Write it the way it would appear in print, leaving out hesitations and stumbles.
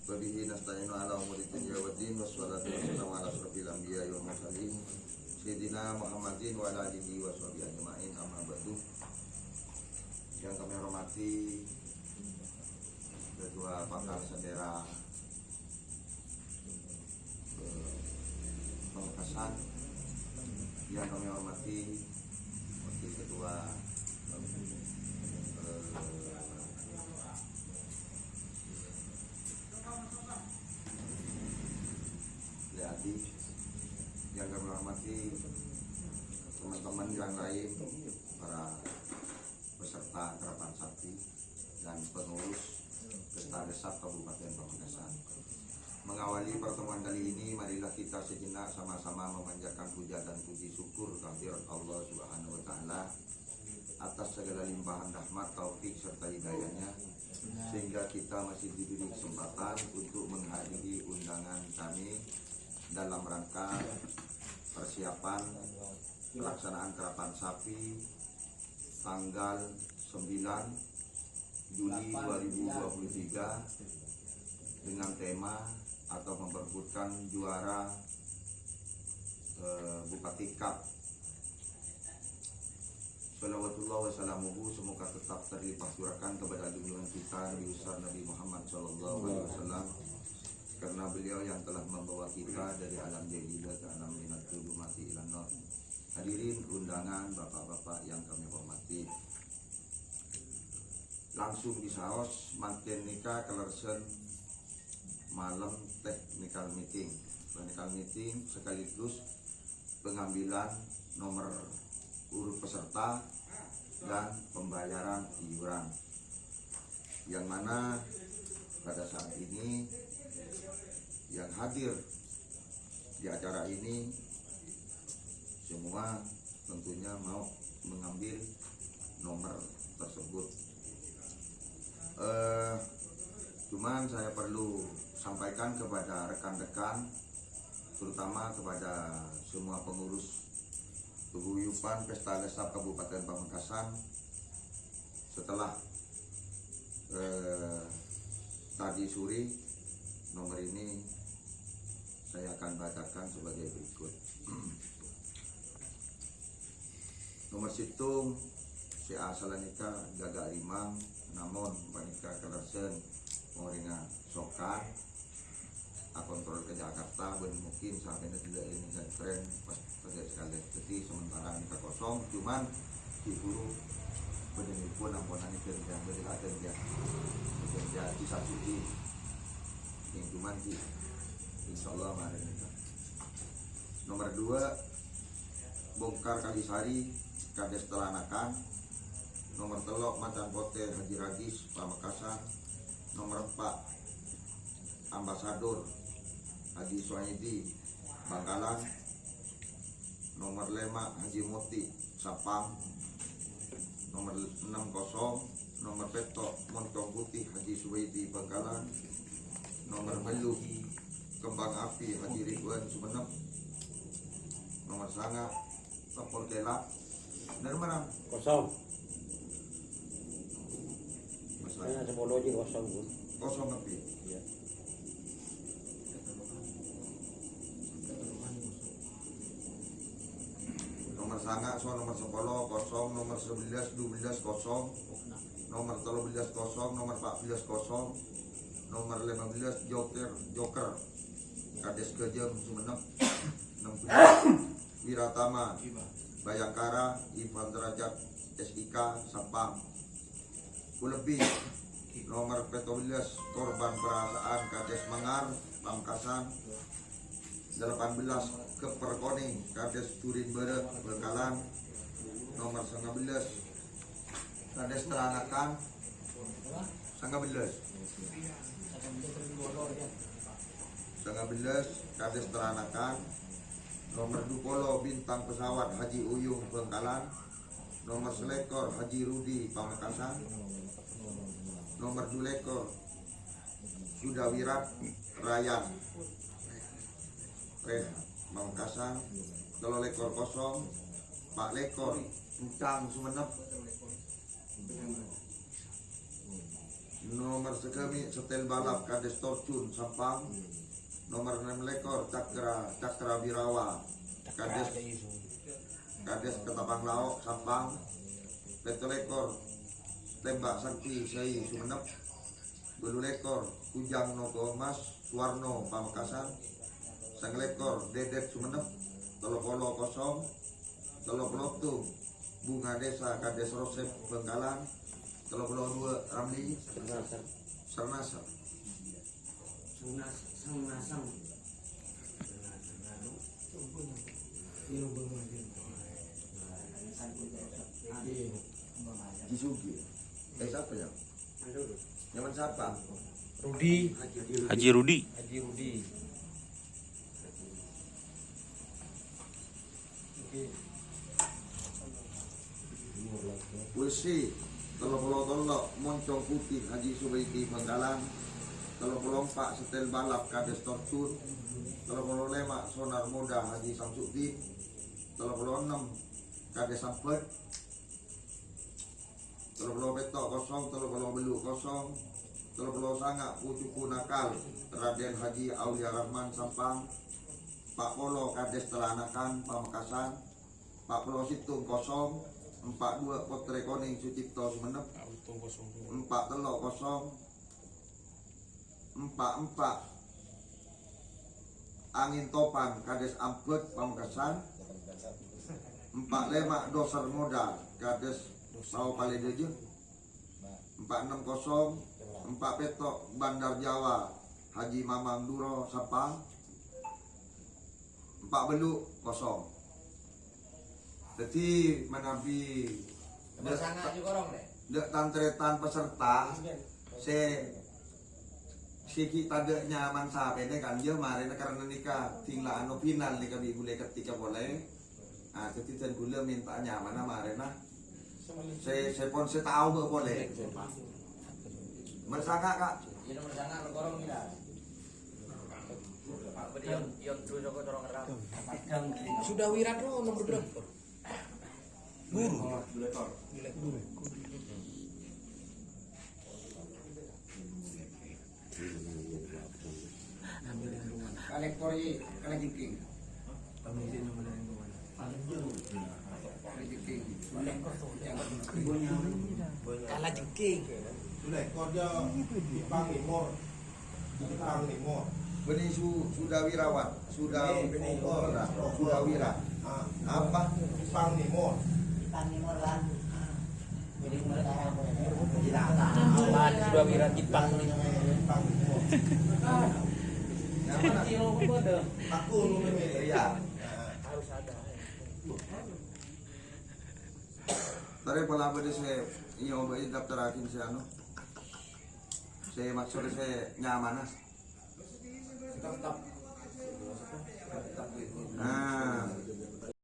Wabihi nasta'inu ala umuri dunya waddin wassalatu wassalamu ala asrofil anbiya'i wal mursalin Sayyidina Muhammadin wa ala alihi wa sahbihi ajma'in, amma ba'du. Yang kami hormati Ketua Pakar Sedera Pamekasan, yang kami hormati Wakil Ketua Leadi, yang kami hormati teman-teman yang lain, para peserta Kerapan Sakti dan pengurus Pesta Desat Kabupaten Pamekasan. Mengawali pertemuan kali ini, marilah kita sejenak sama-sama memanjatkan puja dan puji syukur kehadirat Allah Subhanahu wa Ta'ala atas segala limpahan rahmat, taufik serta hidayahnya, sehingga kita masih diberi kesempatan untuk menghadiri undangan kami dalam rangka persiapan pelaksanaan Kerapan Sapi tanggal 9 Juli 2023 dengan tema atau memperebutkan juara Bupati Cup. Salawatullah wassalamuhu, semoga tetap terlimpah curahkan kepada junjungan kita Nabi besar Nabi Muhammad SAW, karena beliau yang telah membawa kita dari alam jahiliyah ke alam minatul mati ilan nur. Hadirin undangan, bapak-bapak yang kami hormati, langsung disaos manten nikah kelersen malam technical meeting sekaligus pengambilan nomor urut peserta dan pembayaran iuran, yang mana pada saat ini yang hadir di acara ini semua tentunya mau mengambil nomor tersebut. Cuman saya perlu sampaikan kepada rekan-rekan, terutama kepada semua pengurus paguyuban Pesta Desat Kabupaten Pamekasan, setelah tadi sore nomor ini saya akan bacakan sebagai berikut. Nomor situng si asalanika jaga rimang, namun panika kelersen moringa sokan kontrol ke Jakarta, ben mungkin sampai tidak ini dan tren pas sekali jadi sementara ini kosong, cuman diburu benih pun ampunan itu yang berikan dia bisa suci yang cuman di insyaallah hari ini. Nomor 2 bongkar Kalisari Kades Telanakan. Nomor telok Macan Pote Haji Ragis Pamekasan. Nomor 4 Ambasador Haji Soedi Bangkalan. Nomor 5 Haji Moti Sapang. Nomor 60 nomor petok Montong Putih Haji Suwedi Bangkalan. Nomor melu Kembang Api Haji Ridwan Sumenep. Nomor sanga Topol Kelap dari mana? Kosong. Saya ada bologi kosong pun. Kosong tapi. Iya. Nomor sanga so nomor 10 kosong, nomor 11 12 kosong, nomor 13 kosong, nomor 14 kosong, nomor 15 joker Kades Kejem Sumenep. 60 Wiratama Bayangkara Ivan Derajat SIK Sampang. Lebih nomor 14 korban perasaan Kades Mengar Pamekasan. 18 Keperkoning Kades Turin Bere Bengkalan. Nomor 19 Kades Telanakan 19 Kades Telanakan. Nomor 20 Bintang Pesawat Haji Uyung Bengkalan. Nomor selekor Haji Rudi Pamekasan. Nomor 2 lekor Sudawirat Rayan Pamekasan. 3 lekor kosong 4 lekor Ucang Sumenep. Nomor sekami setel balap Kades Torcun Sampang. Nomor 6 lekor Cakra Birawa Kades Ketapang Laok Sampang. 7 lekor Tembak Sakti Sei Sumenep. 2 lekor Kujang Nogo Mas Suwarno Pamekasan. 1 lekor Dedet Sumenep. 30 kosong 30 tung Bunga Desa Kades Rosep Bengkalan. 32 Ramli Sernasa. Jisugi. Siapa ya? Nyaman siapa? Haji Rudi. Polisi 33 Moncong Putih Haji Subaiti Bengkalan. 34 setel balap Kades Torcun. 35 sonar muda Haji Samsudin. 36 Kades Sampet. 30 petok kosong 30 beluk kosong. 30 sangak pucuku nakal Raden Haji Aulia Rahman Sampang. 40 Kades Telanakan Pamekasan. 40 situng kosong. 42 Potre Koning Sucipto Sumenep. 4 telok kosong. 44 Angin Topan Kades Ampet Pamekasan. 45 Doser Moda Kades Sao Paledeje. 460 4 petok Bandar Jawa Haji Mamang Duro Sapang. 4 beluk kosong. Jadi menabi dek tantretan peserta si kita dek nyaman sampai ini kan dia kemarin karena nikah tinggal anu final nikah boleh ketika boleh. Nah ketika gula minta nyaman kemarin nah saya pun saya tahu boleh. Mersangka kak. Sudah wirat lo nomor berapa? Guru. Kalektori kalajengking. Kalajengking. Lekor dia Pang Limor. Pang Limor. Benih sudah wirawan, sudah wira. Apa? Pang Limor. Sudah wirat Jepang nih. Pang Limor. Aku Iya. Harus ada. Tadi pala pada saya iya obat daftarakin saya anu. Saya maksudnya saya nyaman nah.